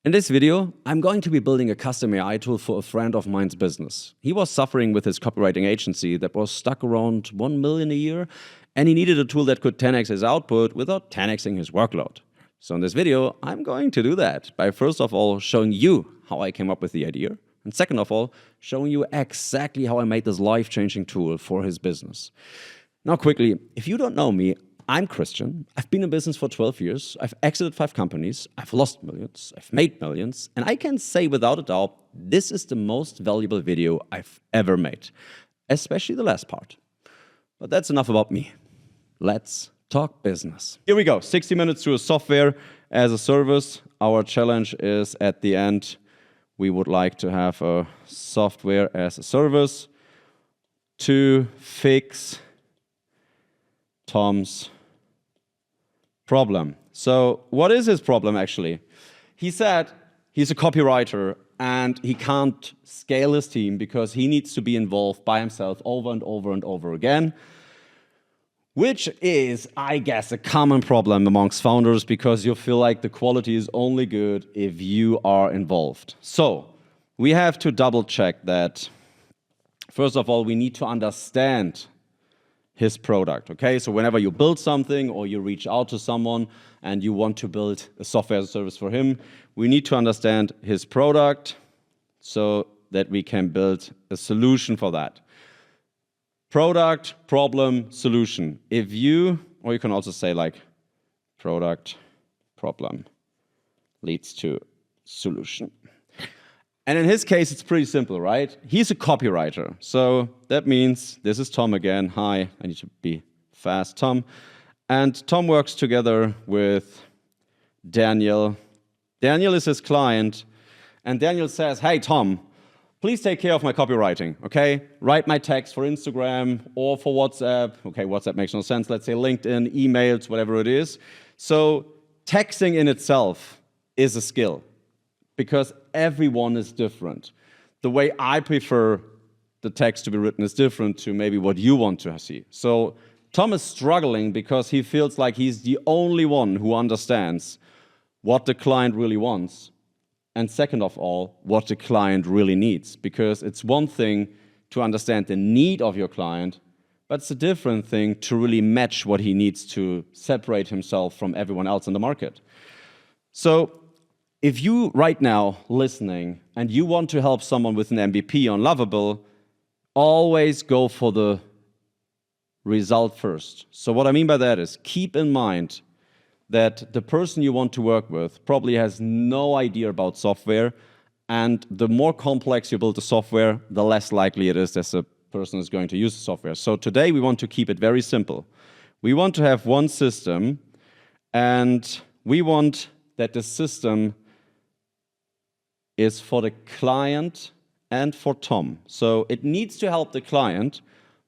In this video, I'm going to be building a custom AI tool for a friend of mine's business. He was suffering with his copywriting agency that was stuck around 1 million a year, and he needed a tool that could 10x his output without 10xing his workload. So in this video, I'm going to do that by first of all showing you how I came up with the idea, and second of all, showing you exactly how I made this life-changing tool for his business. Now quickly, if you don't know me, I'm Christian. I've been in business for 12 years. I've exited 5 companies. I've lost millions. I've made millions. And I can say without a doubt, this is the most valuable video I've ever made, especially the last part. But that's enough about me. Let's talk business. Here we go. 60 minutes to a software as a service. Our challenge is at the end, we would like to have a software as a service to fix Tom's problem. So what is his problem actually? He said he's a copywriter and he can't scale his team because he needs to be involved by himself over and over and over again, which is, I guess, a common problem amongst founders because you feel like the quality is only good if you are involved. So we have to double check that. First of all, we need to understand his product, okay? So whenever you build something or you reach out to someone and you want to build a software as a service for him, we need to understand his product so that we can build a solution for that. Product, problem, solution. If you, or you can also say like product, problem leads to solution. And in his case, it's pretty simple, right? He's a copywriter. So that means, this is Tom again. Hi, I need to be fast, Tom. And Tom works together with Daniel. Daniel is his client. And Daniel says, hey, Tom, please take care of my copywriting, okay? Write my text for Instagram or for WhatsApp. Okay, WhatsApp makes no sense. Let's say LinkedIn, emails, whatever it is. So texting in itself is a skill, because everyone is different. The way I prefer the text to be written is different to maybe what you want to see. So Tom is struggling because he feels like he's the only one who understands what the client really wants. And second of all, what the client really needs. Because it's one thing to understand the need of your client, but it's a different thing to really match what he needs to separate himself from everyone else in the market. So if you right now listening and you want to help someone with an MVP on Lovable, always go for the result first. So what I mean by that is keep in mind that the person you want to work with probably has no idea about software, and the more complex you build the software, the less likely it is that the person is going to use the software. So today we want to keep it very simple. We want to have one system, and we want that the system is for the client and for Tom. So it needs to help the client,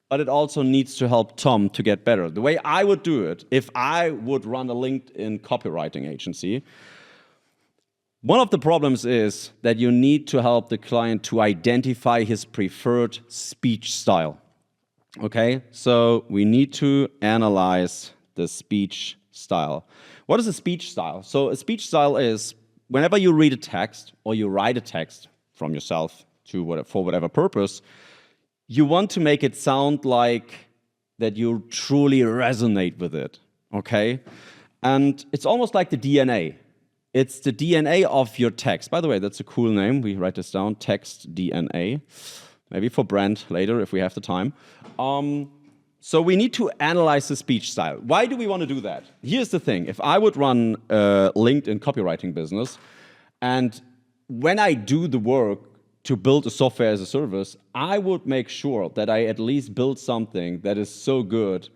but it also needs to help Tom to get better. The way I would do it, if I would run a LinkedIn copywriting agency, one of the problems is that you need to help the client to identify his preferred speech style. Okay, so we need to analyze the speech style. What is a speech style? So a speech style is whenever you read a text or you write a text from yourself for whatever purpose, you want to make it sound like that you truly resonate with it, okay? And it's almost like the DNA. It's the DNA of your text. By the way, that's a cool name. We write this down, text DNA. Maybe for brand later if we have the time. So we need to analyze the speech style. Why do we want to do that? Here's the thing. If I would run a LinkedIn copywriting business, and when I do the work to build a software as a service, I would make sure that I at least build something that is so good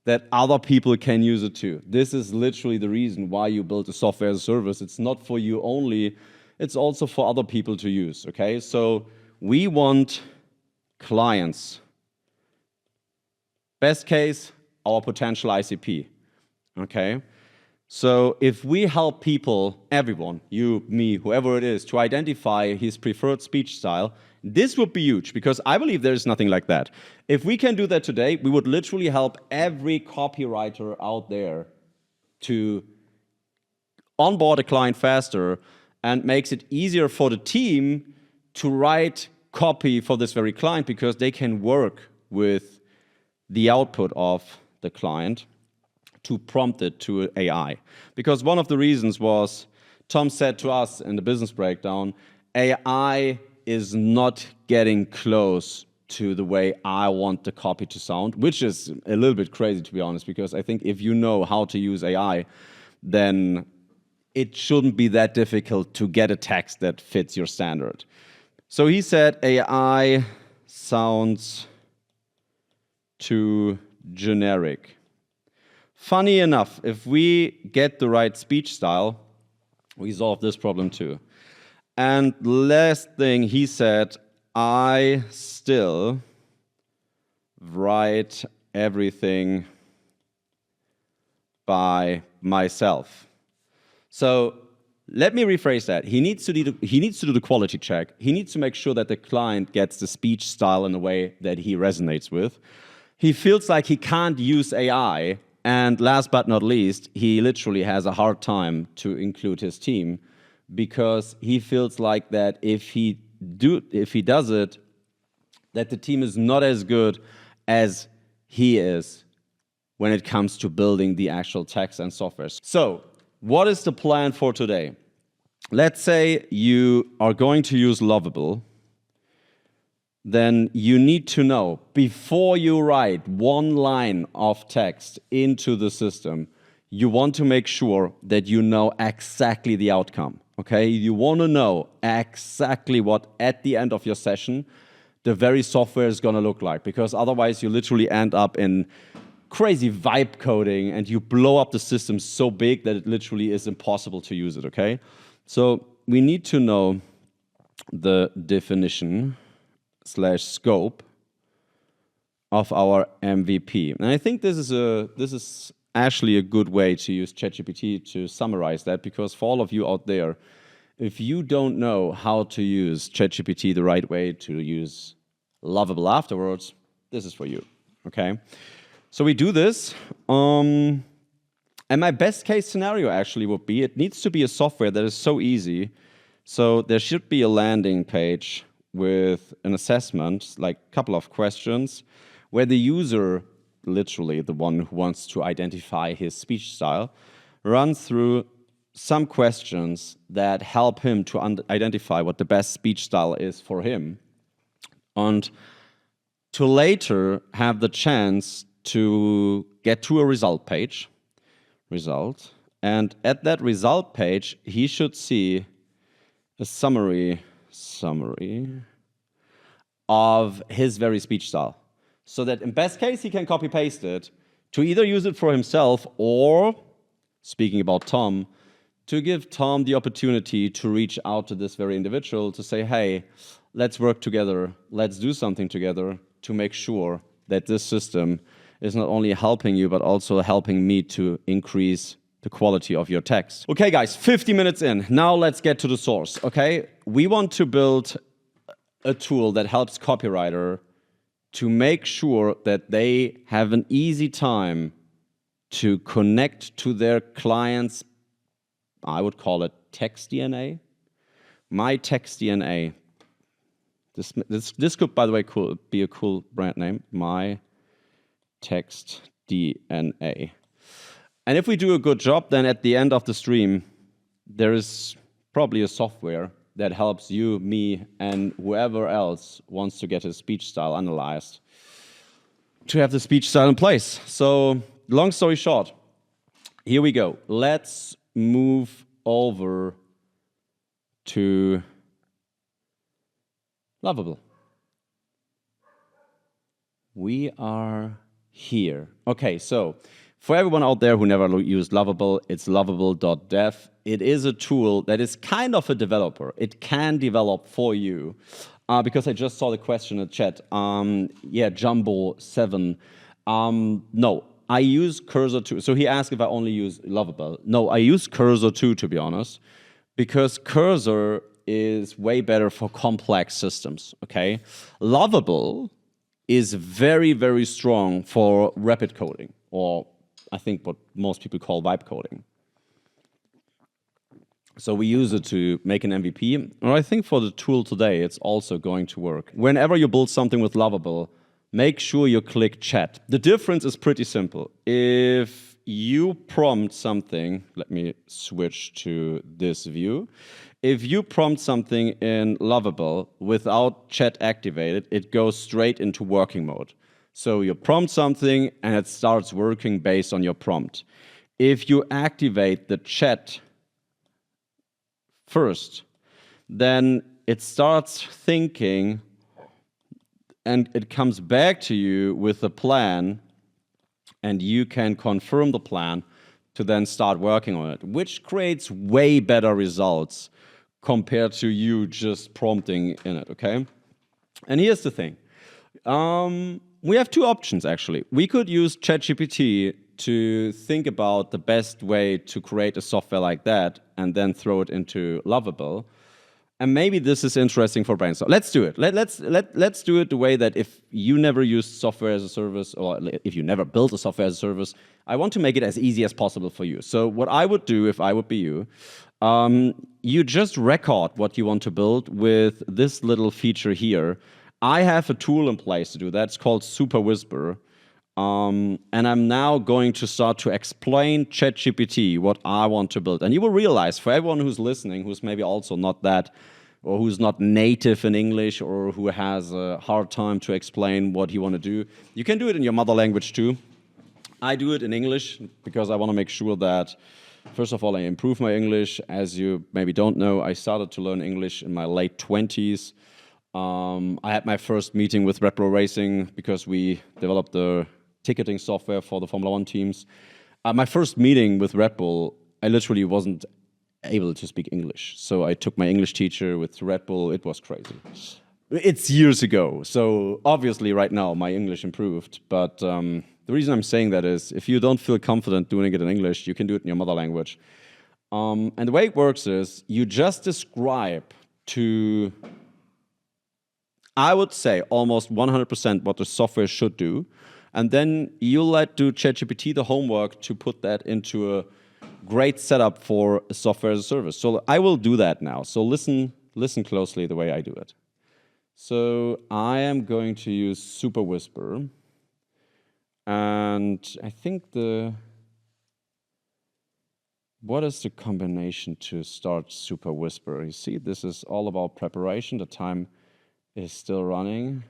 that other people can use it too. This is literally the reason why you build a software as a service. It's not for you only, it's also for other people to use, okay? So we want clients. Best case, our potential ICP, okay? So if we help people, everyone, you, me, whoever it is, to identify his preferred speech style, this would be huge because I believe there is nothing like that. If we can do that today, we would literally help every copywriter out there to onboard a client faster and makes it easier for the team to write copy for this very client because they can work with the output of the client to prompt it to AI. Because one of the reasons was, Tom said to us in the business breakdown, AI is not getting close to the way I want the copy to sound, which is a little bit crazy, to be honest, because I think if you know how to use AI, then it shouldn't be that difficult to get a text that fits your standard. So he said AI sounds too generic. Funny enough, if we get the right speech style, we solve this problem too. And last thing he said, I still write everything by myself. So let me rephrase that. He needs to do the quality check. He needs to make sure that the client gets the speech style in a way that he resonates with. He feels like he can't use AI. And last but not least, he literally has a hard time to include his team because he feels like that if he does it, that the team is not as good as he is when it comes to building the actual text and software. So, what is the plan for today? Let's say you are going to use Lovable. Then you need to know, before you write one line of text into the system, you want to make sure that you know exactly the outcome, okay? You want to know exactly what, at the end of your session, the very software is going to look like, because otherwise you literally end up in crazy vibe coding and you blow up the system so big that it literally is impossible to use it, okay? So we need to know the definition /scope of our MVP. And I think this is actually a good way to use ChatGPT to summarize that, because for all of you out there, if you don't know how to use ChatGPT the right way to use Lovable afterwards, this is for you, okay? So we do this, and my best case scenario actually would be, it needs to be a software that is so easy, so there should be a landing page with an assessment, like a couple of questions, where the user, literally the one who wants to identify his speech style, runs through some questions that help him to identify what the best speech style is for him, and to later have the chance to get to a result page, and at that result page, he should see a summary of his very speech style. So that in best case, he can copy paste it to either use it for himself or, speaking about Tom, to give Tom the opportunity to reach out to this very individual to say, hey, let's work together, let's do something together to make sure that this system is not only helping you, but also helping me to increase the quality of your text. Okay, guys, 50 minutes in. Now let's get to the source, okay? We want to build a tool that helps copywriter to make sure that they have an easy time to connect to their clients. I would call it text DNA. My text DNA. This could, by the way, be a cool brand name. My text DNA. And if we do a good job, then at the end of the stream, there is probably a software that helps you, me, and whoever else wants to get his speech style analyzed to have the speech style in place. So, long story short, here we go. Let's move over to Lovable. We are here. Okay, so for everyone out there who never used Lovable, it's lovable.dev. It is a tool that is kind of a developer. It can develop for you. Because I just saw the question in the chat. Jumbo7. No, I use Cursor 2. So he asked if I only use Lovable. No, I use Cursor 2, to be honest, because Cursor is way better for complex systems, okay? Lovable is very, very strong for rapid coding, or I think what most people call vibe coding. So we use it to make an MVP. And I think for the tool today, it's also going to work. Whenever you build something with Lovable, make sure you click chat. The difference is pretty simple. If you prompt something, let me switch to this view. If you prompt something in Lovable without chat activated, it goes straight into working mode. So you prompt something and it starts working based on your prompt. If you activate the chat first, then it starts thinking and it comes back to you with a plan, and you can confirm the plan to then start working on it, which creates way better results compared to you just prompting in it, okay? And here's the thing. We have two options, actually. We could use ChatGPT to think about the best way to create a software like that and then throw it into Lovable. And maybe this is interesting for Brainstorm. Let's do it. Let's do it the way that if you never used software as a service, or if you never built a software as a service, I want to make it as easy as possible for you. So what I would do if I would be you, you just record what you want to build with this little feature here. I have a tool in place to do that. It's called Super Whisper. And I'm now going to start to explain ChatGPT what I want to build. And you will realize, for everyone who's listening, who's maybe also not that, or who's not native in English, or who has a hard time to explain what you want to do, you can do it in your mother language too. I do it in English because I want to make sure that, first of all, I improve my English. As you maybe don't know, I started to learn English in my late 20s. I had my first meeting with Red Bull Racing because we developed the ticketing software for the Formula One teams. My first meeting with Red Bull, I literally wasn't able to speak English. So I took my English teacher with Red Bull. It was crazy. It's years ago. So obviously right now my English improved. But the reason I'm saying that is if you don't feel confident doing it in English, you can do it in your mother language. And the way it works is you just describe to, I would say, almost 100% what the software should do. And then you let do ChatGPT the homework to put that into a great setup for a software as a service. So I will do that now. So listen closely the way I do it. So I am going to use Super Whisper. And I think what is the combination to start Super Whisper? You see, this is all about preparation. The time is still running.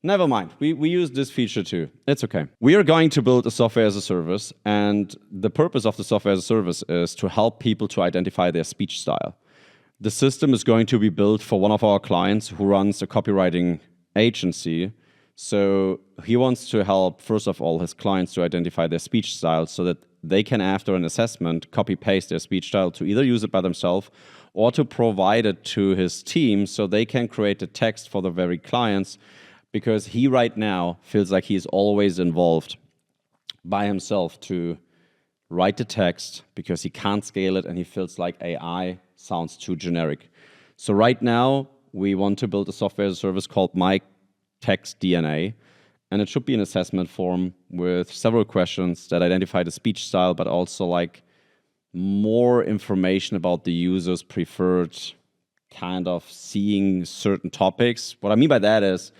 Never mind, we use this feature too. It's okay. We are going to build a software as a service, and the purpose of the software as a service is to help people to identify their speech style. The system is going to be built for one of our clients who runs a copywriting agency. So he wants to help, first of all, his clients to identify their speech style so that they can, after an assessment, copy-paste their speech style to either use it by themselves or to provide it to his team so they can create the text for the very clients, because he right now feels like he's always involved by himself to write the text because he can't scale it and he feels like AI sounds too generic. So right now, we want to build a software as a service called My Text DNA, and it should be an assessment form with several questions that identify the speech style, but also like more information about the user's preferred kind of seeing certain topics. What I mean by that is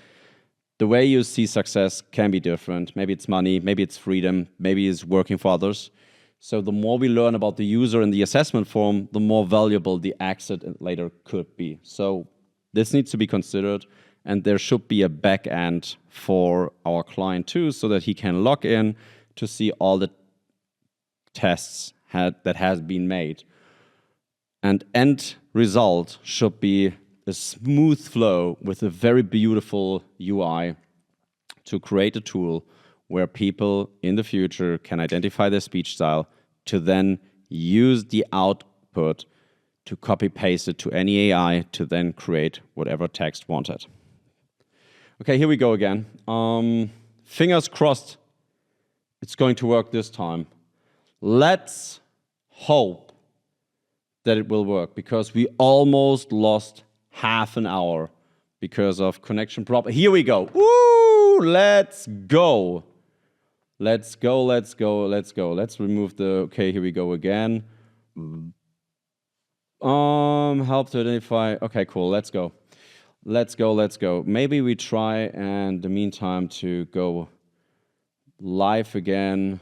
the way you see success can be different. Maybe it's money, maybe it's freedom, maybe it's working for others. So the more we learn about the user in the assessment form, the more valuable the exit later could be. So this needs to be considered, and there should be a back end for our client too, so that he can log in to see all the tests that has been made. And end result should be a smooth flow with a very beautiful UI to create a tool where people in the future can identify their speech style to then use the output to copy paste it to any AI to then create whatever text wanted. Okay, here we go again. Fingers crossed it's going to work this time. Let's hope that it will work, because we almost lost half an hour because of connection problem. Here we go. Woo! Let's go. Let's go, let's go, let's go. Let's remove the, okay, here we go again. Help to identify. Okay, cool. Let's go. Let's go. Maybe we try, and in the meantime, to go live again.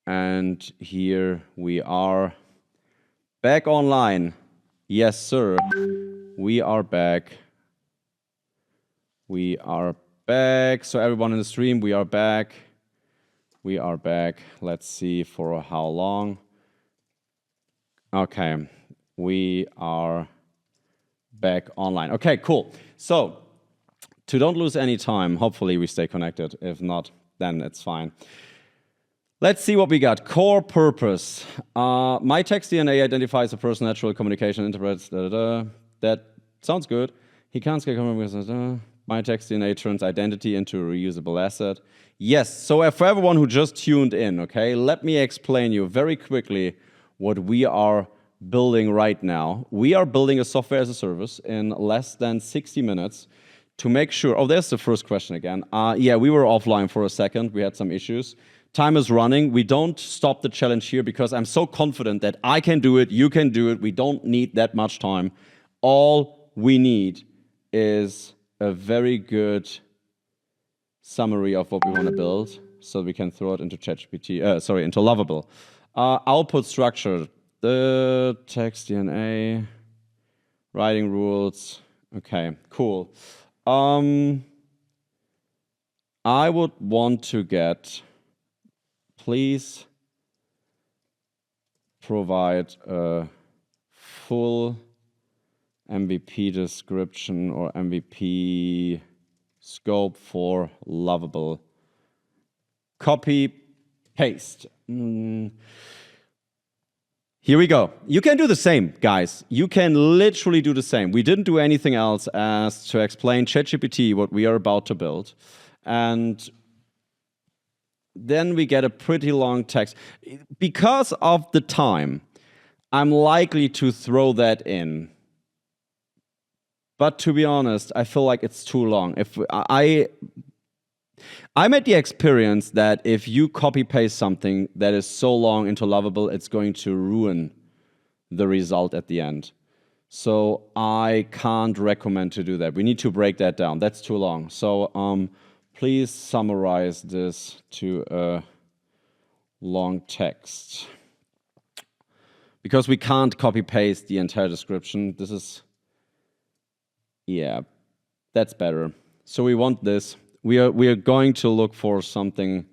And here we are back online. Yes, sir. We are back. We are back. So everyone in the stream, we are back. We are back. Let's see for how long. Okay, we are back online. Okay, cool. So to don't lose any time, hopefully we stay connected. If not, then it's fine. Let's see what we got. Core purpose. My text DNA identifies a person's natural communication, interprets, that sounds good. He can't scale communication. My text DNA turns identity into a reusable asset. Yes, so for everyone who just tuned in, okay, let me explain you very quickly what we are building right now. We are building a software as a service in less than 60 minutes to make sure, oh, there's the first question again. Yeah, we were offline for a second. We had some issues. Time is running. We don't stop the challenge here because I'm so confident that I can do it, you can do it. We don't need that much time. All we need is a very good summary of what we want to build so we can throw it into ChatGPT, into Lovable. Output structure, the text DNA, writing rules. Okay, cool. I would want to get, please provide a full MVP description or MVP scope for Lovable. Copy, paste. Here we go. You can do the same, guys. You can literally do the same. We didn't do anything else as to explain ChatGPT what we are about to build. And then we get a pretty long text. Because of the time, I'm likely to throw that in. But to be honest, I feel like it's too long. I'm at the experience that if you copy-paste something that is so long into Lovable, it's going to ruin the result at the end. So I can't recommend to do that. We need to break that down. That's too long. So please summarize this to a long text. Because we can't copy-paste the entire description. This is, yeah, that's better. So we want this. We are going to look for something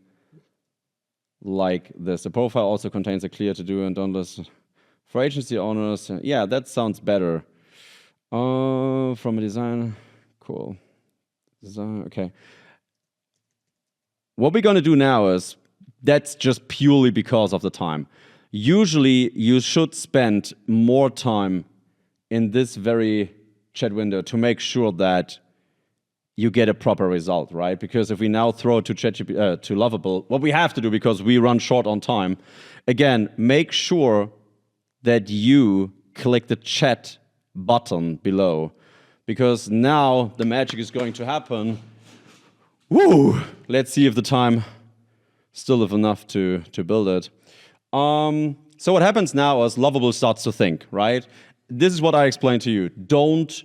like this. The profile also contains a clear to-do and don't list for agency owners. Yeah, that sounds better. From a design, cool. Design, okay. What we're going to do now is, that's just purely because of the time. Usually, you should spend more time in this very chat window to make sure that you get a proper result, right? Because if we now throw it to ChatGPT, to Lovable, what we have to do, because we run short on time, again, make sure that you click the chat button below, because now the magic is going to happen. Woo! Let's see if the time still have enough to build it. So what happens now is Lovable starts to think, right? This is what I explained to you. Don't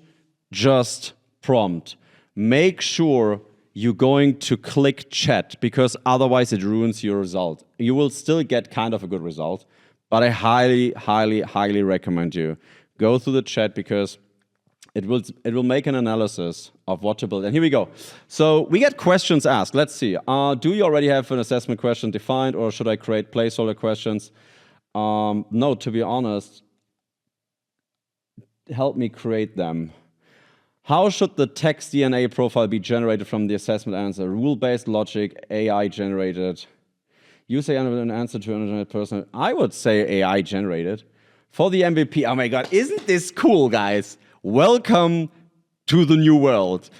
just prompt. Make sure you're going to click chat, because otherwise it ruins your result. You will still get kind of a good result, but I highly, highly, highly recommend you go through the chat, because it will make an analysis of what to build. And here we go. So we get questions asked. Let's see. Do you already have an assessment question defined, or should I create placeholder questions? No, to be honest, help me create them. How should the text DNA profile be generated from the assessment answer? Rule-based logic, AI generated. You say an answer to an internet person. I would say AI generated. For the MVP, oh my God, isn't this cool, guys? Welcome to the new world.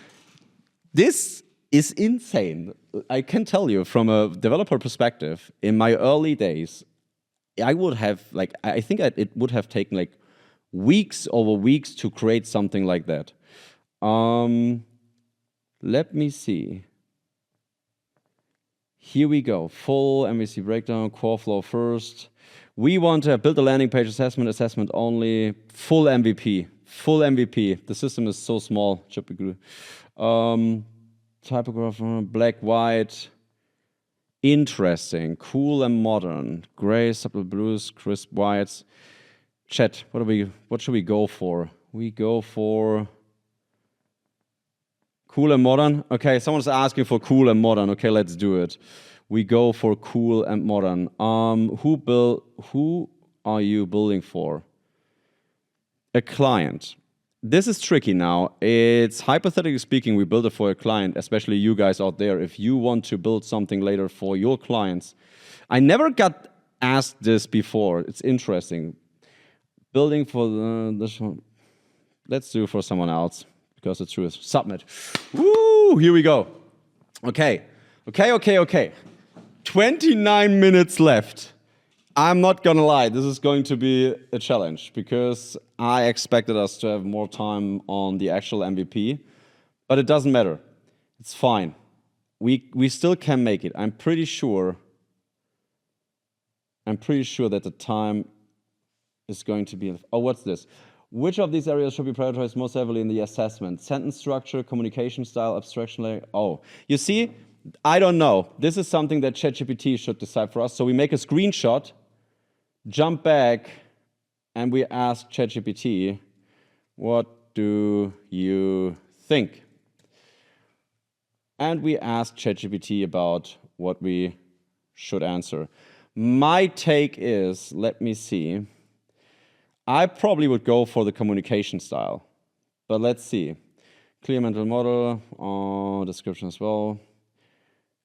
This is insane. I can tell you from a developer perspective, in my early days, I would have, I think it would have taken weeks over weeks to create something like that. Let me see. Here we go. Full MVC breakdown, core flow first. We want to build a landing page, assessment only, full MVP. Full MVP. The system is so small. Should be good. Typographer, black, white. Interesting, cool and modern. Gray, subtle blues, crisp whites. Chat, what should we go for? We go for cool and modern. Okay, someone's asking for cool and modern. Okay, let's do it. We go for cool and modern. Who are you building for? A client. This is tricky now. It's hypothetically speaking, we build it for a client, especially you guys out there. If you want to build something later for your clients, I never got asked this before. It's interesting. Building for this one. Let's do it for someone else because it's true. Submit. Woo! Here we go. Okay. 29 minutes left. I'm not gonna lie, this is going to be a challenge because I expected us to have more time on the actual MVP, but it doesn't matter. It's fine. We still can make it. I'm pretty sure that the time is going to be. Oh, what's this? Which of these areas should be prioritized most heavily in the assessment? Sentence structure, communication style, abstraction layer. Oh, you see, I don't know. This is something that ChatGPT should decide for us. So we make a screenshot, jump back, and we ask ChatGPT, what do you think? And we ask ChatGPT about what we should answer. My take is, let me see, I probably would go for the communication style, but let's see. Clear mental model, description as well.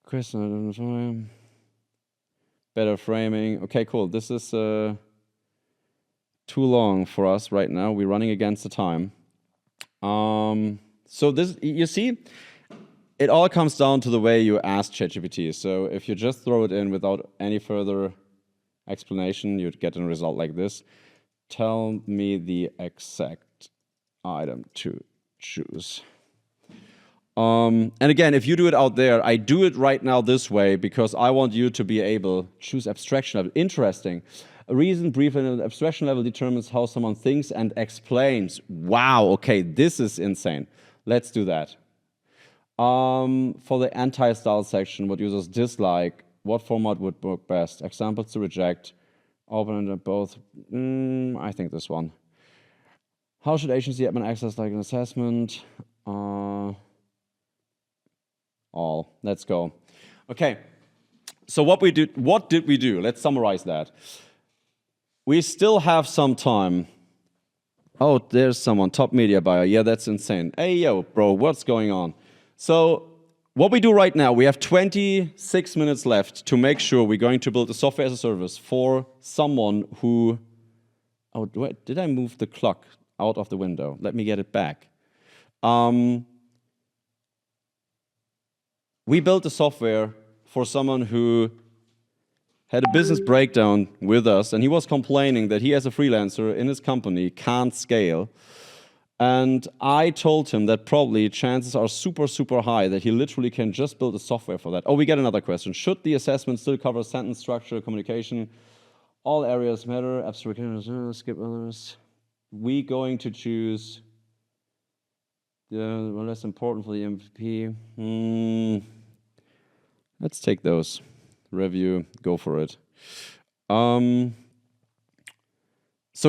Question, better framing. Okay, cool. This is too long for us right now. We're running against the time. So this, you see, it all comes down to the way you ask ChatGPT. So if you just throw it in without any further explanation, you'd get a result like this. Tell me the exact item to choose. And again, if you do it out there, I do it right now this way because I want you to be able to choose abstraction level. Interesting. A reason, brief, and an abstraction level determines how someone thinks and explains. Wow, okay, this is insane. Let's do that. For the anti-style section, what users dislike, what format would work best? Examples to reject, open and both. I think this one. How should agency admin access like an assessment? All. Let's go. Okay. So what did we do? Let's summarize that. We still have some time. Oh, there's someone. Top media buyer. Yeah, that's insane. Hey, yo, bro, what's going on? So what we do right now, we have 26 minutes left to make sure we're going to build a software as a service for someone who... Oh, wait, did I move the clock out of the window? Let me get it back. We built a software for someone who had a business breakdown with us, and he was complaining that he, as a freelancer in his company, can't scale. And I told him that probably chances are super, super high that he literally can just build a software for that. Oh, we get another question. Should the assessment still cover sentence structure, communication? All areas matter, abstract, skip others. We're going to choose the less important for the MVP. Let's take those. Review, go for it. So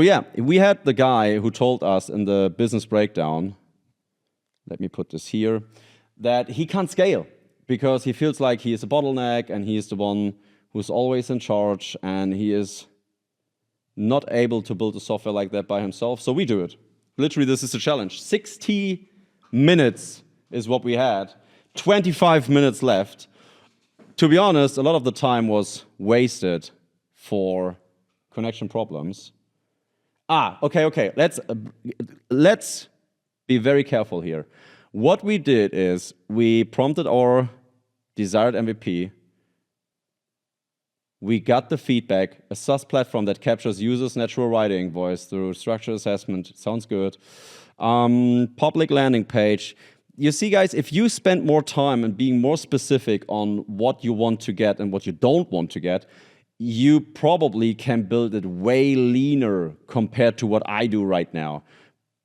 yeah, we had the guy who told us in the business breakdown, let me put this here, that he can't scale because he feels like he is a bottleneck and he is the one who's always in charge and he is not able to build a software like that by himself. So we do it. Literally, this is a challenge. 60 minutes is what we had. 25 minutes left. To be honest, a lot of the time was wasted for connection problems. Okay. Let's be very careful here. What we did is we prompted our desired MVP. We got the feedback, a SaaS platform that captures users' natural writing voice through structured assessment. Sounds good. Public landing page. You see, guys, if you spend more time and being more specific on what you want to get and what you don't want to get, you probably can build it way leaner compared to what I do right now.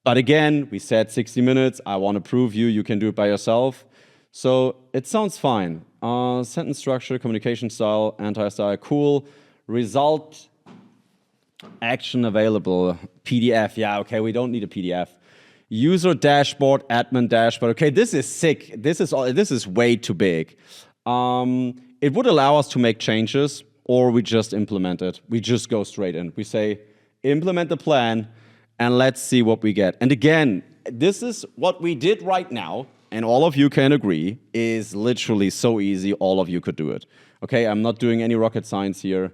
But again, we said 60 minutes. I want to prove you can do it by yourself. So it sounds fine. Sentence structure, communication style, anti-style, cool. Result, action available, PDF. Yeah, okay, we don't need a PDF. User dashboard, admin dashboard. Okay, this is sick. This is way too big. It would allow us to make changes, or we just implement it. We just go straight in. We say, implement the plan, and let's see what we get. And again, this is what we did right now, and all of you can agree, is literally so easy. All of you could do it. Okay, I'm not doing any rocket science here.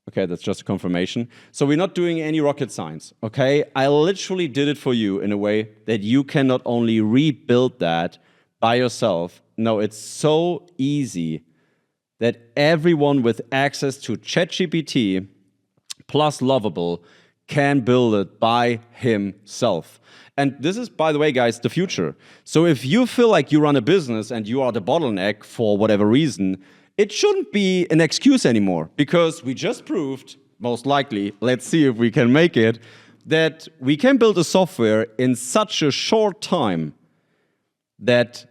Okay, that's just a confirmation. So we're not doing any rocket science, okay? I literally did it for you in a way that you can not only rebuild that by yourself. No, it's so easy that everyone with access to ChatGPT plus Lovable can build it by himself. And this is, by the way, guys, the future. So if you feel like you run a business and you are the bottleneck for whatever reason, it shouldn't be an excuse anymore, because we just proved, most likely, let's see if we can make it, that we can build a software in such a short time that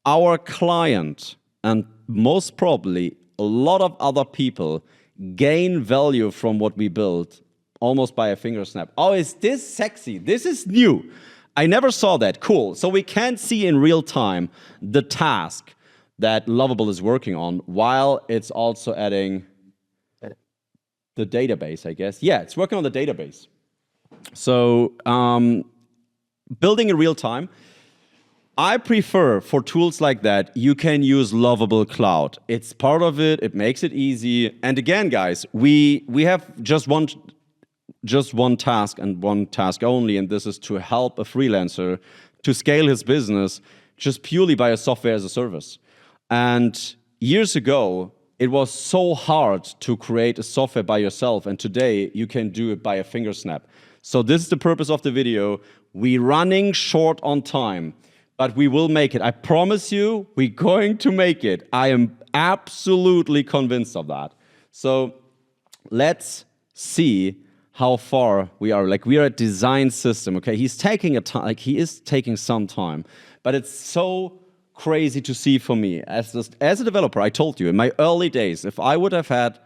our client, and most probably a lot of other people, gain value from what we built almost by a finger snap. Oh, is this sexy? This is new. I never saw that. Cool. So we can see in real time the task that Lovable is working on, while it's also adding the database, I guess. Yeah, it's working on the database. So building in real time. I prefer, for tools like that, you can use Lovable Cloud. It's part of it. It makes it easy. And again, guys, we have just one task and one task only, and this is to help a freelancer to scale his business just purely by a software as a service. And years ago, it was so hard to create a software by yourself, and today you can do it by a finger snap. So this is the purpose of the video. We're running short on time, but we will make it. I promise you, we're going to make it. I am absolutely convinced of that. So let's see how far we are. Like, we are a design system, okay? He is taking some time, but it's so crazy to see for me. As a developer, I told you, in my early days, if I would have had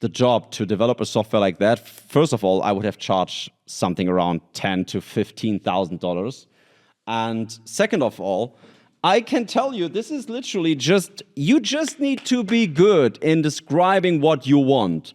the job to develop a software like that, first of all, I would have charged something around $10,000 to $15,000. And second of all, I can tell you, this is literally you just need to be good in describing what you want.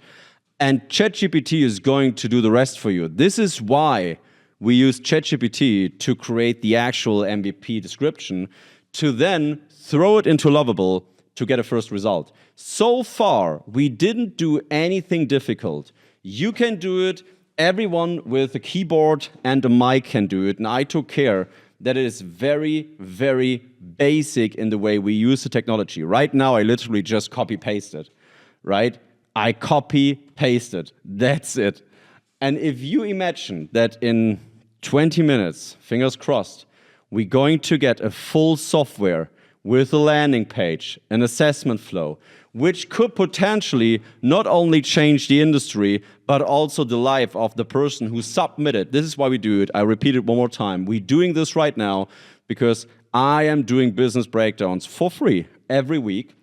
And ChatGPT is going to do the rest for you. This is why we use ChatGPT to create the actual MVP description, to then throw it into Lovable to get a first result. So far, we didn't do anything difficult. You can do it. Everyone with a keyboard and a mic can do it. And I took care that it is very, very basic in the way we use the technology. Right now, I literally just copy-paste it, right? I copy-paste it. That's it. And if you imagine that in 20 minutes, fingers crossed, we're going to get a full software with a landing page, an assessment flow, which could potentially not only change the industry, but also the life of the person who submitted. This is why we do it. I repeat it one more time. We're doing this right now because I am doing business breakdowns for free every week.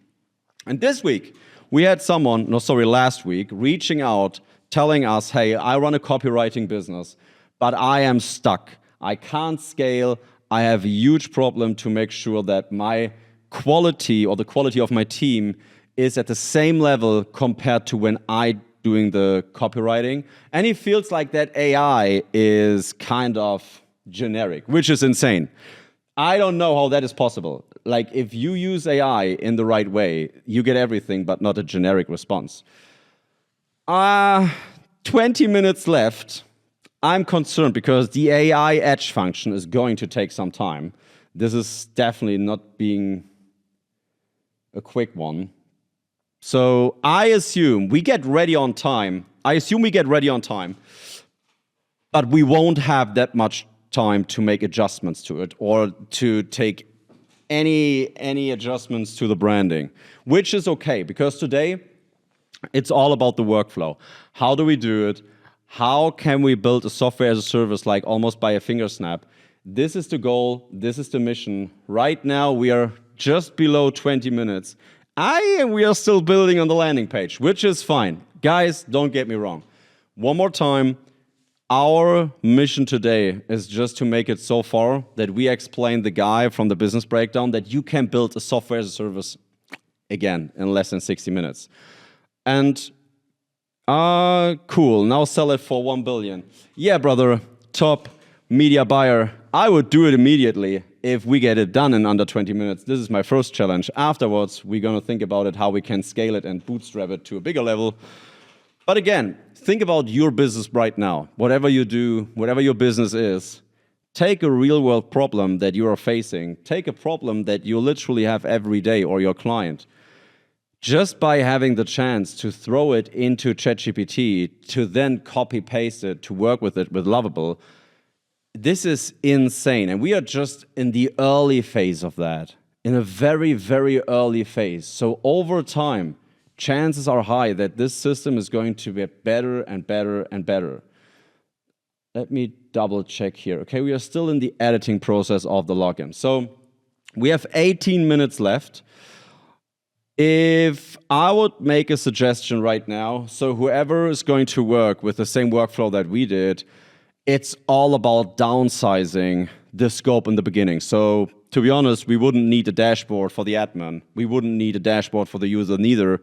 And this week, we had last week, reaching out, telling us, hey, I run a copywriting business, but I am stuck. I can't scale. I have a huge problem to make sure that my quality, or the quality of my team, is at the same level compared to when I doing the copywriting. And he feels like that AI is kind of generic, which is insane. I don't know how that is possible. Like, if you use AI in the right way, you get everything, but not a generic response. 20 minutes left. I'm concerned because the AI edge function is going to take some time. This is definitely not being a quick one. So I assume we get ready on time. But we won't have that much time to make adjustments to it, or to take any adjustments to the branding, which is okay, because today It's all about the workflow. How do we do it? How can we build a software as a service like almost by a finger snap? This is the goal. This is the mission. Right now, we are just below 20 minutes. We are still building on the landing page, which is fine. Guys, don't get me wrong. One more time, our mission today is just to make it so far that we explain the guy from the business breakdown that you can build a software as a service again in less than 60 minutes. And cool, now sell it for 1 billion. Yeah, brother, top media buyer. I would do it immediately if we get it done in under 20 minutes. This is my first challenge. Afterwards, we're going to think about it, how we can scale it and bootstrap it to a bigger level. But again, think about your business right now. Whatever you do, whatever your business is, take a real world problem that you are facing. Take a problem that you literally have every day or your client. Just by having the chance to throw it into ChatGPT, to then copy paste it, to work with it with Lovable, this is insane. And we are just in the early phase of that, in a very, very early phase. So over time, chances are high that this system is going to get better and better and better. Let me double check here. Okay, we are still in the editing process of the login. So we have 18 minutes left. If I would make a suggestion right now, so whoever is going to work with the same workflow that we did, it's all about downsizing the scope in the beginning. So to be honest, we wouldn't need a dashboard for the admin. We wouldn't need a dashboard for the user neither.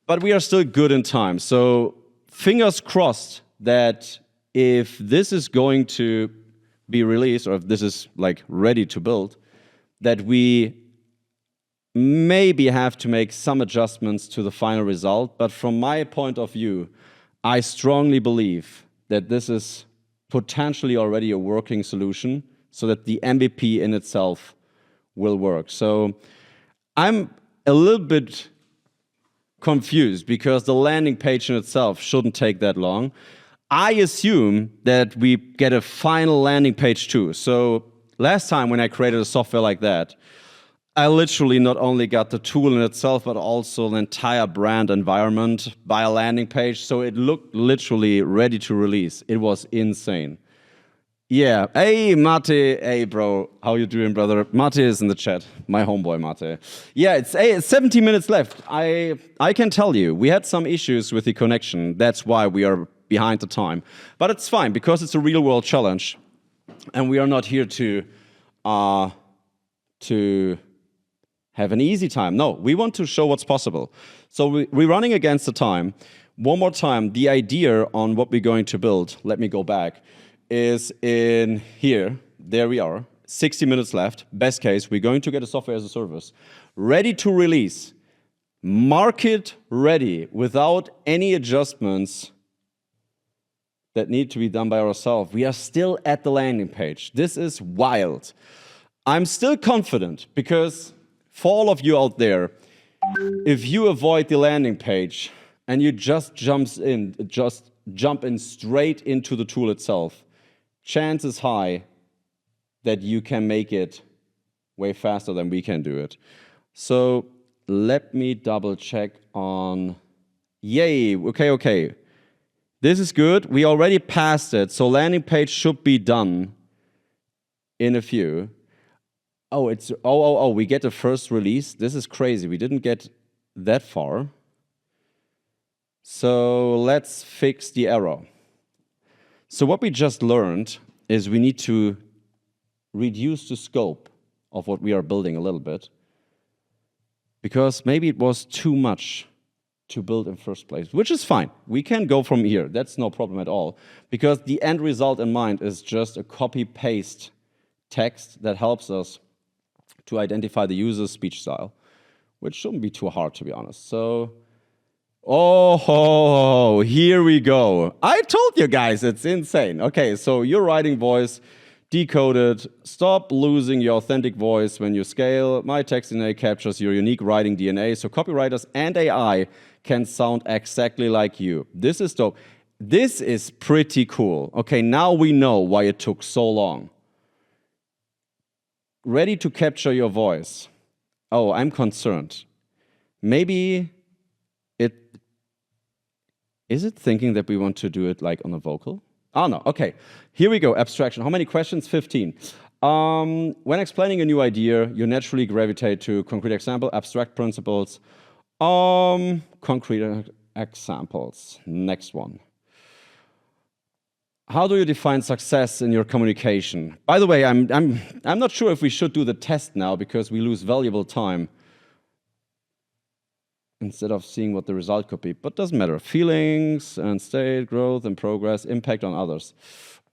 But we are still good in time. So fingers crossed that if this is going to be released, or if this is like ready to build, that we maybe have to make some adjustments to the final result. But from my point of view, I strongly believe that this is potentially already a working solution so that the MVP in itself will work. So I'm a little bit confused because the landing page in itself shouldn't take that long. I assume that we get a final landing page too. So last time when I created a software like that, I literally not only got the tool in itself, but also an entire brand environment by a landing page. So it looked literally ready to release. It was insane. Yeah. Hey, Mate. Hey, bro. How you doing, brother? Mate is in the chat. My homeboy, Mate. Yeah, it's 17 minutes left. I can tell you, we had some issues with the connection. That's why we are behind the time. But it's fine because it's a real world challenge. And we are not here to have an easy time. No, we want to show what's possible. So we're running against the time. One more time, the idea on what we're going to build, let me go back, is in here. There we are, 60 minutes left. Best case, we're going to get a software as a service. Ready to release, market ready, without any adjustments that need to be done by ourselves. We are still at the landing page. This is wild. I'm still confident because for all of you out there, if you avoid the landing page and you just jump in straight into the tool itself, chances high that you can make it way faster than we can do it. So let me double check on, yay, okay. This is good. We already passed it, so landing page should be done in a few. Oh, we get the first release. This is crazy. We didn't get that far. So let's fix the error. So what we just learned is we need to reduce the scope of what we are building a little bit because maybe it was too much to build in first place, which is fine. We can go from here. That's no problem at all because the end result in mind is just a copy-paste text that helps us to identify the user's speech style, which shouldn't be too hard, to be honest. So, here we go. I told you guys, it's insane. Okay, so your writing voice, decoded. Stop losing your authentic voice when you scale. My text DNA captures your unique writing DNA, so copywriters and AI can sound exactly like you. This is dope. This is pretty cool. Okay, now we know why it took so long. Ready to capture your voice. Oh, I'm concerned. Maybe Is it thinking that we want to do it like on a vocal? Oh, no. Okay. Here we go. Abstraction. How many questions? 15. When explaining a new idea, you naturally gravitate to concrete example, abstract principles. Concrete examples. Next one. How do you define success in your communication? By the way, I'm not sure if we should do the test now because we lose valuable time instead of seeing what the result could be, but doesn't matter. Feelings and state, growth and progress, impact on others.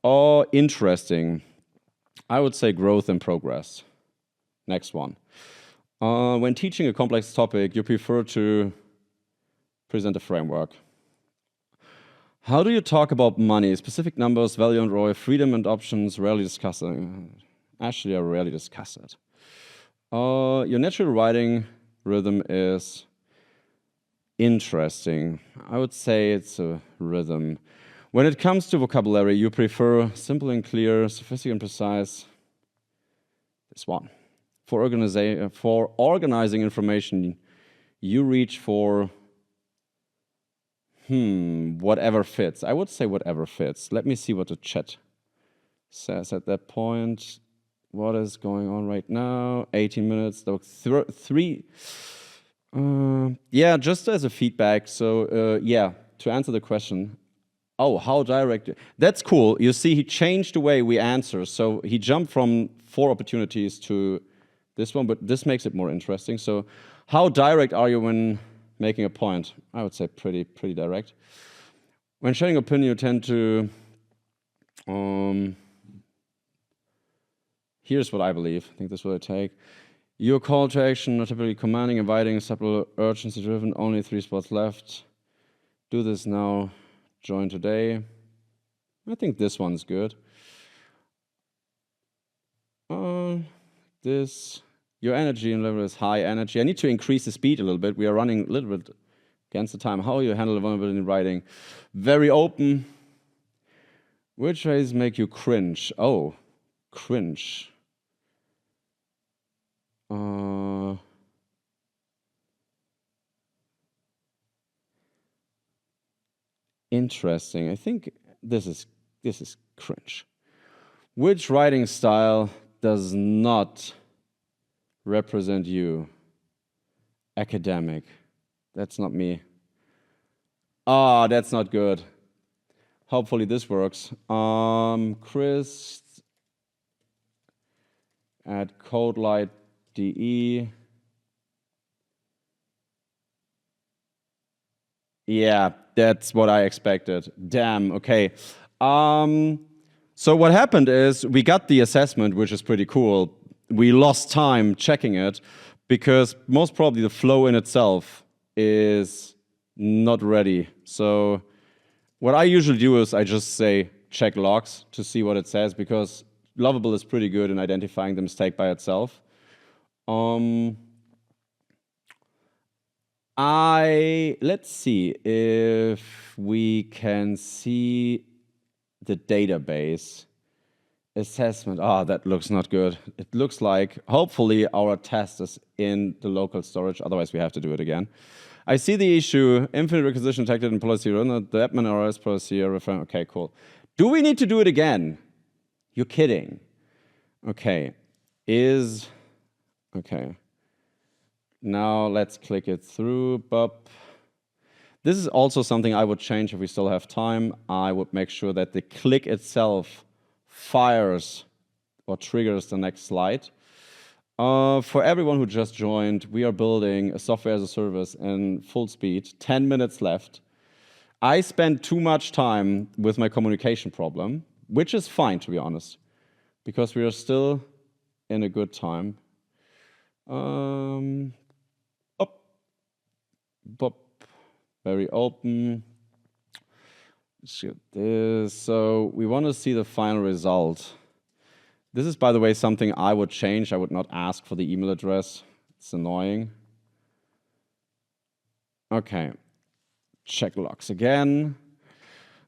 Oh, interesting. I would say growth and progress. Next one. When teaching a complex topic, you prefer to present a framework. How do you talk about money? Specific numbers, value and ROI, freedom and options, rarely discuss it. Actually, I rarely discuss it. Your natural writing rhythm is interesting. I would say it's a rhythm. When it comes to vocabulary, you prefer simple and clear, sophisticated and precise. This one. For organizing information, you reach for whatever fits. I would say whatever fits. Let me see what the chat says at that point. What is going on right now? 18 minutes. Three. Yeah, just as a feedback. So yeah, to answer the question. Oh, how direct? That's cool. You see, he changed the way we answer. So he jumped from 4 opportunities to this one, but this makes it more interesting. So how direct are you when making a point? I would say pretty direct. When sharing opinion, you tend to... here's what I believe. I think this is what I take. Your call to action, not typically commanding, inviting, subtle, urgency-driven, only 3 spots left. Do this now. Join today. I think this one's good. Your energy level is high energy. I need to increase the speed a little bit. We are running a little bit against the time. How you handle vulnerability in writing? Very open. Which ways make you cringe? Oh, cringe. Interesting. I think this is cringe. Which writing style does not represent you? Academic. That's not me. Ah, that's not good. Hopefully this works. Chris at CodeLight.de. Yeah, that's what I expected. Damn, okay. So what happened is we got the assessment, which is pretty cool. We lost time checking it because most probably the flow in itself is not ready. So what I usually do is I just say check logs to see what it says because Lovable is pretty good in identifying the mistake by itself. Let's see if we can see the database assessment. Ah, that looks not good. It looks like hopefully our test is in the local storage. Otherwise, we have to do it again. I see the issue. Infinite requisition detected in policy runner. The admin RS policy referring. Okay, cool. Do we need to do it again? You're kidding. Okay. Okay. Now let's click it through. Bop. This is also something I would change if we still have time. I would make sure that the click itself fires or triggers the next slide. For everyone who just joined, we are building a software as a service in full speed, 10 minutes left. I spent too much time with my communication problem, which is fine, to be honest, because we are still in a good time. Very open. Shoot this. So we want to see the final result. This is, by the way, something I would change. I would not ask for the email address. It's annoying. Okay. Check logs again.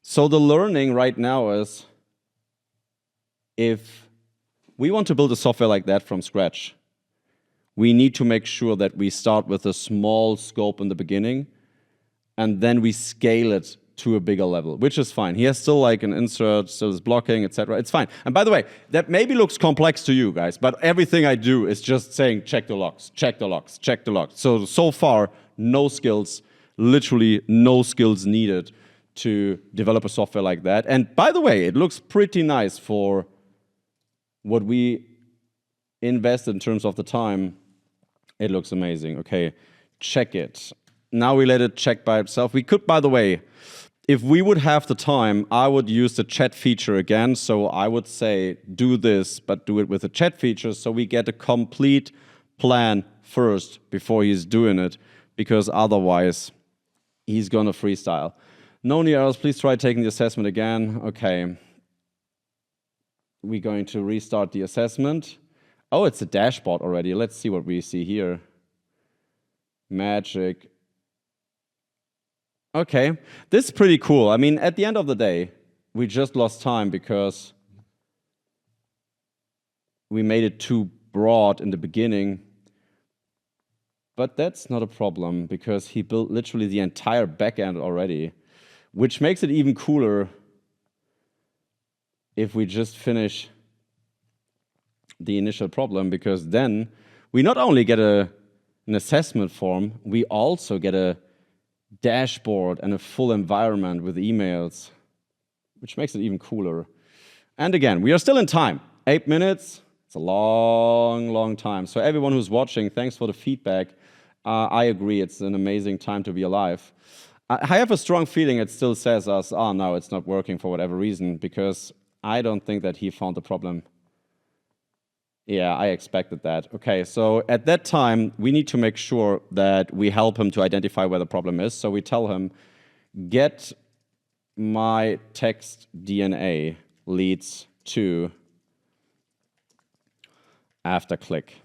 So the learning right now is if we want to build a software like that from scratch, we need to make sure that we start with a small scope in the beginning and then we scale it to a bigger level, which is fine. He has still like an insert, still is blocking, etc. It's fine. And by the way, that maybe looks complex to you guys, but everything I do is just saying check the logs, check the logs, check the logs. So far, no skills, literally no skills needed to develop a software like that. And by the way, it looks pretty nice for what we invest in terms of the time. It looks amazing. Okay, check it. Now we let it check by itself. We could, by the way, if we would have the time, I would use the chat feature again. So I would say, do this, but do it with the chat feature so we get a complete plan first before he's doing it, because otherwise he's gonna freestyle. No new errors, please try taking the assessment again. Okay. We're going to restart the assessment. Oh, it's a dashboard already. Let's see what we see here. Magic. Okay, this is pretty cool. I mean, at the end of the day, we just lost time because we made it too broad in the beginning. But that's not a problem because he built literally the entire backend already, which makes it even cooler if we just finish the initial problem, because then we not only get an assessment form, we also get a dashboard and a full environment with emails, which makes it even cooler. And again, we are still in time. 8 minutes, it's a long, long time. So everyone who's watching, thanks for the feedback. I agree, it's an amazing time to be alive. I have a strong feeling it still says us, oh no, it's not working for whatever reason, because I don't think that he found the problem. Yeah, I expected that. Okay, so at that time, we need to make sure that we help him to identify where the problem is. So we tell him, get my text DNA leads to after click.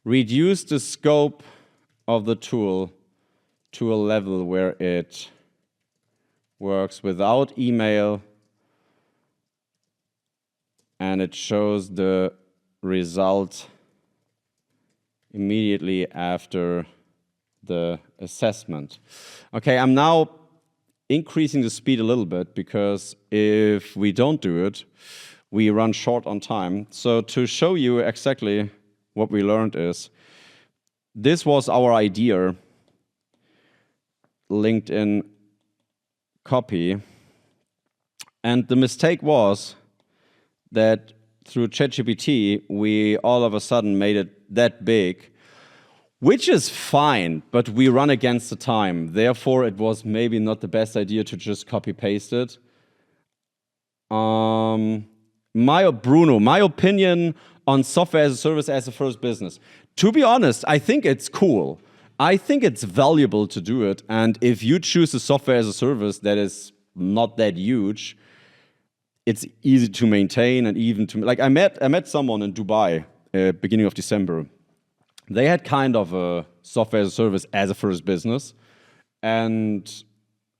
Reduce the scope of the tool to a level where it works without email and it shows the result immediately after the assessment. Okay, I'm now increasing the speed a little bit because if we don't do it, we run short on time. So to show you exactly what we learned is, this was our idea, LinkedIn copy, and the mistake was that through ChatGPT, we all of a sudden made it that big, which is fine, but we run against the time. Therefore, it was maybe not the best idea to just copy-paste it. Bruno, my opinion on software as a service as a first business. To be honest, I think it's cool. I think it's valuable to do it. And if you choose a software as a service that is not that huge, it's easy to maintain and even to, like I met someone in Dubai beginning of December. They had kind of a software as a service as a first business. And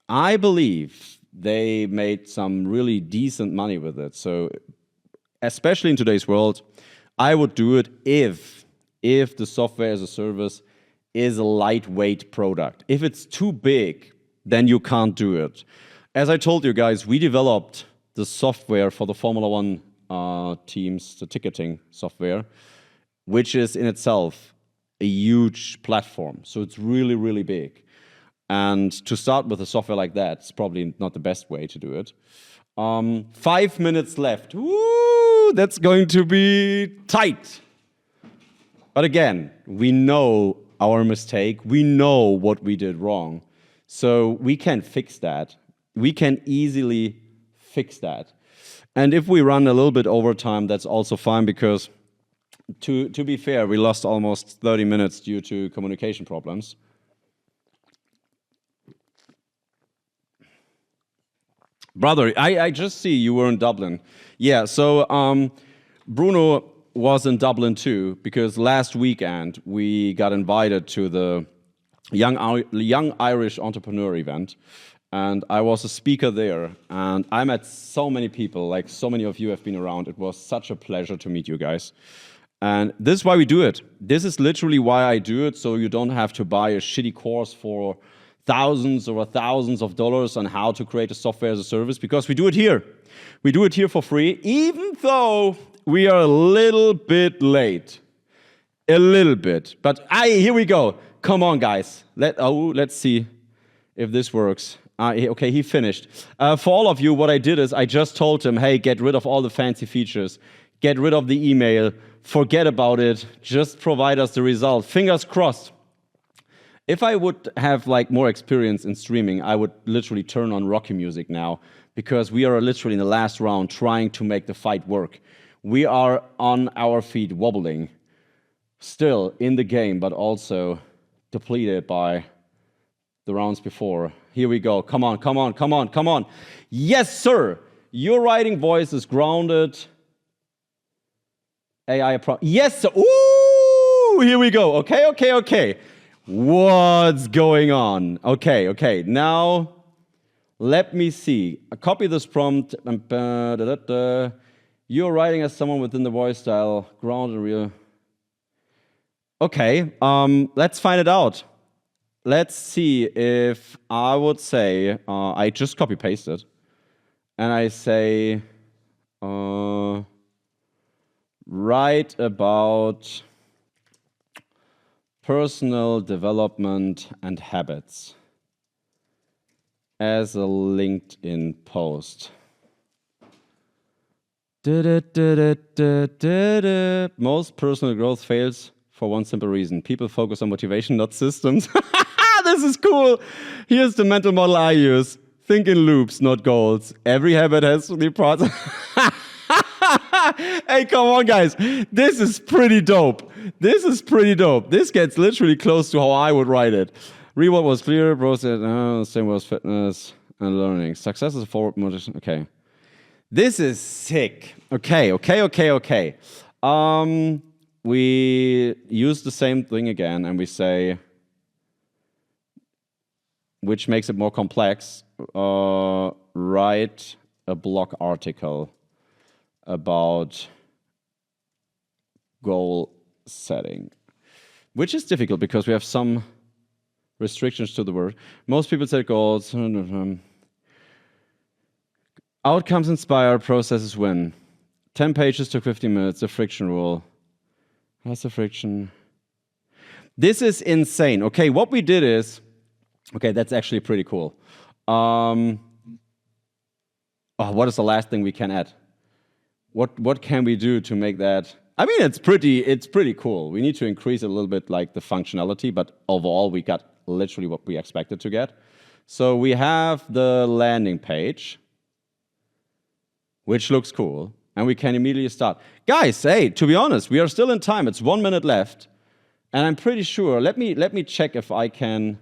I believe they made some really decent money with it. So especially in today's world, I would do it if the software as a service is a lightweight product. If it's too big, then you can't do it. As I told you guys, we developed the software for the Formula One teams, the ticketing software, which is in itself a huge platform. So it's really, really big. And to start with a software like that, it's probably not the best way to do it. 5 minutes left. Woo, that's going to be tight. But again, we know our mistake. We know what we did wrong. So we can fix that. We can easily fix that. And if we run a little bit over time, that's also fine, because to be fair, we lost almost 30 minutes due to communication problems. Brother, I just see you were in Dublin. Yeah, so Bruno was in Dublin too, because last weekend we got invited to the Young Irish Entrepreneur event, and I was a speaker there, and I met so many people, like so many of you have been around. It was such a pleasure to meet you guys. And this is why we do it. This is literally why I do it, so you don't have to buy a shitty course for thousands or thousands of dollars on how to create a software as a service, because we do it here. We do it here for free, even though we are a little bit late. A little bit. But here we go. Come on, guys. Let's see if this works. Okay, he finished. For all of you, what I did is I just told him, hey, get rid of all the fancy features. Get rid of the email. Forget about it. Just provide us the result. Fingers crossed. If I would have like more experience in streaming, I would literally turn on Rocky Music now, because we are literally in the last round trying to make the fight work. We are on our feet wobbling, still in the game, but also depleted by the rounds before. Here we go. Come on, come on, come on, come on. Yes, sir. Your writing voice is grounded. AI yes, sir. Ooh, here we go. Okay, okay, okay. What's going on? Okay, okay. Now, let me see. I copy this prompt. You're writing as someone within the voice style, grounded real. Okay, let's find it out. Let's see if I would say, I just copy pasted, and I say, write about personal development and habits as a LinkedIn post. Most personal growth fails for one simple reason. People focus on motivation, not systems. This is cool. Here's the mental model I use. Think in loops, not goals. Every habit has 3 parts. Hey, come on, guys. This is pretty dope. This is pretty dope. This gets literally close to how I would write it. Reward was clear. Process, same was fitness and learning. Success is a forward motivation. Okay. This is sick. Okay, okay, okay, okay. We use the same thing again, and we say, which makes it more complex, write a blog article about goal setting, which is difficult because we have some restrictions to the word. Most people set goals. Outcomes inspire, processes win. 10 pages took 15 minutes, the friction rule. How's the friction? This is insane. Okay, what we did is, okay, that's actually pretty cool. What is the last thing we can add? What can we do to make that? I mean, it's pretty cool. We need to increase a little bit like the functionality, but overall we got literally what we expected to get. So we have the landing page, which looks cool, and we can immediately start. Guys, hey, to be honest, we are still in time. It's 1 minute left, and I'm pretty sure. Let me check if I can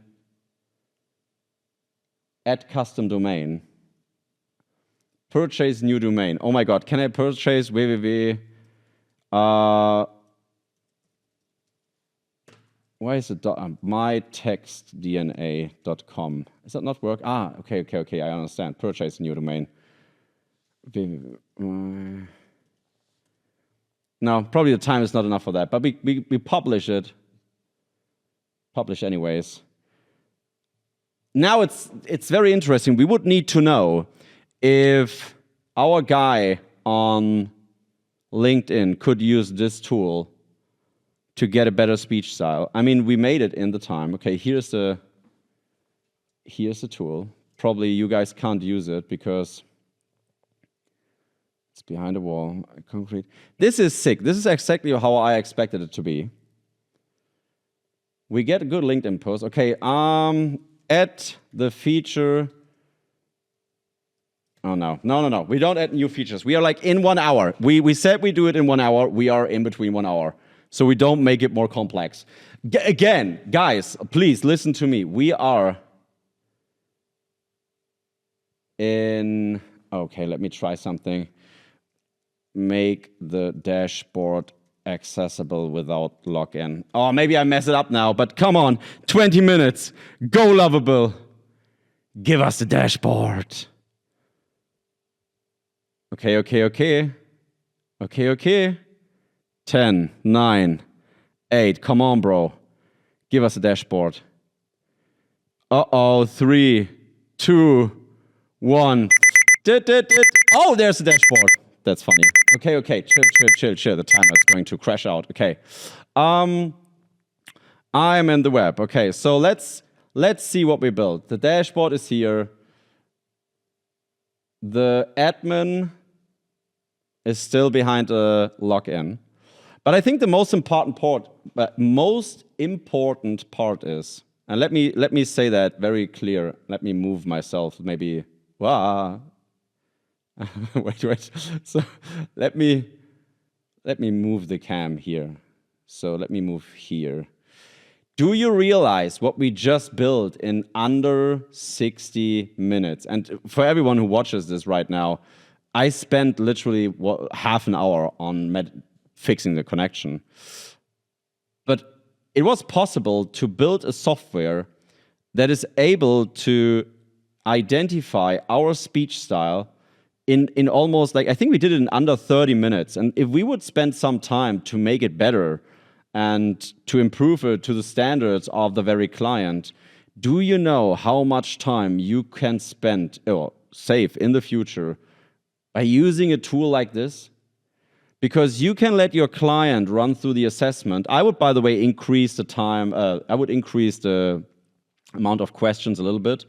add custom domain. Purchase new domain. Oh my God, can I purchase www? Why is it mytextdna.com? Does that not work? Okay, I understand. Purchase new domain. No, probably the time is not enough for that, but we publish it. Publish anyways. Now it's very interesting. We would need to know if our guy on LinkedIn could use this tool to get a better speech style. I mean, we made it in the time. Okay, here's the tool. Probably you guys can't use it because it's behind a wall. Concrete. This is sick. This is exactly how I expected it to be. We get a good LinkedIn post. Okay, add the feature. Oh, no. We don't add new features. We are like in 1 hour. We said we do it in 1 hour. We are in between 1 hour. So we don't make it more complex. Again, guys, please listen to me. We are in... Okay, let me try something. Make the dashboard accessible without login. Oh, maybe I mess it up now, but come on. 20 minutes. Go, Lovable. Give us the dashboard. Okay. 10, 9, 8. Come on, bro. Give us a dashboard. Uh-oh, 3, 2, 1. Oh, there's the dashboard. That's funny. Okay. Chill. The timer is going to crash out. Okay. I am in the web. Okay, so let's see what we built. The dashboard is here. The admin is still behind a login. But I think the most important part is, and let me say that very clear. Let me move myself. Maybe. Wait. So let me move the cam here. So let me move here. Do you realize what we just built in under 60 minutes? And for everyone who watches this right now, I spent literally half an hour on fixing the connection. But it was possible to build a software that is able to identify our speech style in almost, like, I think we did it in under 30 minutes. And if we would spend some time to make it better and to improve it to the standards of the very client, do you know how much time you can spend or save in the future by using a tool like this? Because you can let your client run through the assessment. I would, by the way, increase the time. I would increase the amount of questions a little bit.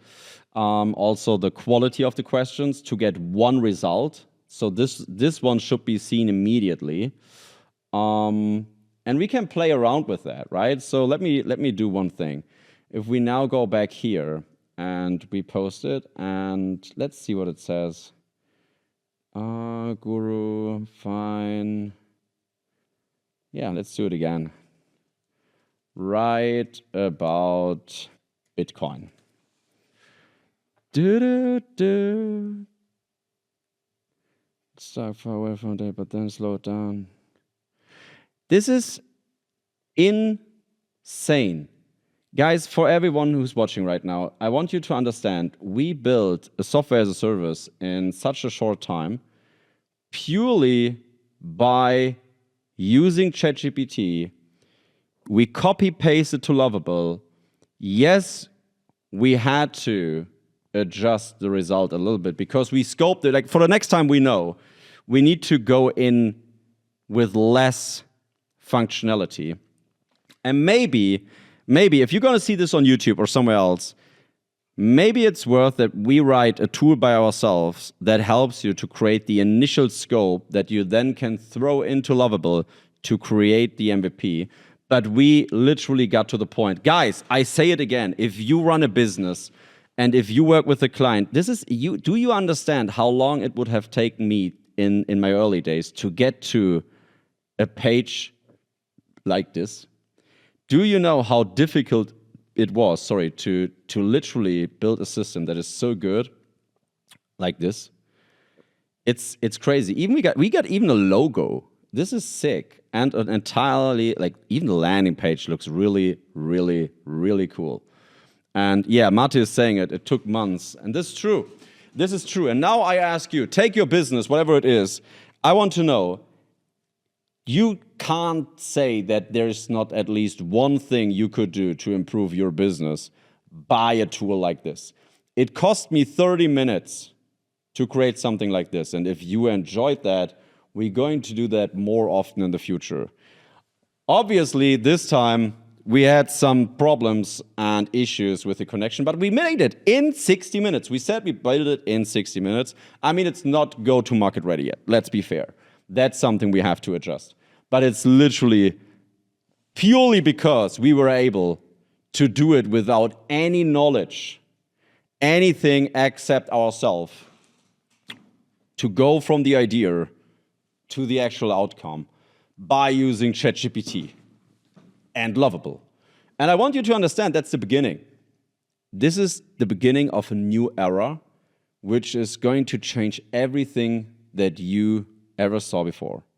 Also the quality of the questions to get one result. So this one should be seen immediately. And we can play around with that, right? So let me do one thing. If we now go back here and we post it, and let's see what it says. Guru, fine. Yeah, let's do it again. Write about Bitcoin. Start far away from there, but then slow it down. This is insane. Guys, for everyone who's watching right now, I want you to understand, we built a software as a service in such a short time purely by using ChatGPT. We copy-pasted to Lovable. Yes, we had to adjust the result a little bit because we scoped it. Like, for the next time we know, we need to go in with less functionality. And maybe if you're going to see this on YouTube or somewhere else, maybe it's worth that we write a tool by ourselves that helps you to create the initial scope that you then can throw into Lovable to create the MVP. But we literally got to the point. Guys, I say it again. If you run a business and if you work with a client, do you understand how long it would have taken me in my early days to get to a page like this? Do you know how difficult it was, to literally build a system that is so good like this? It's crazy. Even we got even a logo. This is sick. And an entirely, like, even the landing page looks really, really, really cool. And yeah, Matti is saying it took months. And this is true. This is true. And now I ask you, take your business, whatever it is. I want to know, you can't say that there's not at least one thing you could do to improve your business by a tool like this. It cost me 30 minutes to create something like this. And if you enjoyed that, we're going to do that more often in the future. Obviously, this time we had some problems and issues with the connection, but we made it in 60 minutes. We said we built it in 60 minutes. I mean, it's not go-to-market ready yet. Let's be fair. That's something we have to adjust. But it's literally purely because we were able to do it without any knowledge, anything except ourselves, to go from the idea to the actual outcome by using ChatGPT and Lovable. And I want you to understand that's the beginning. This is the beginning of a new era, which is going to change everything that you ever saw before.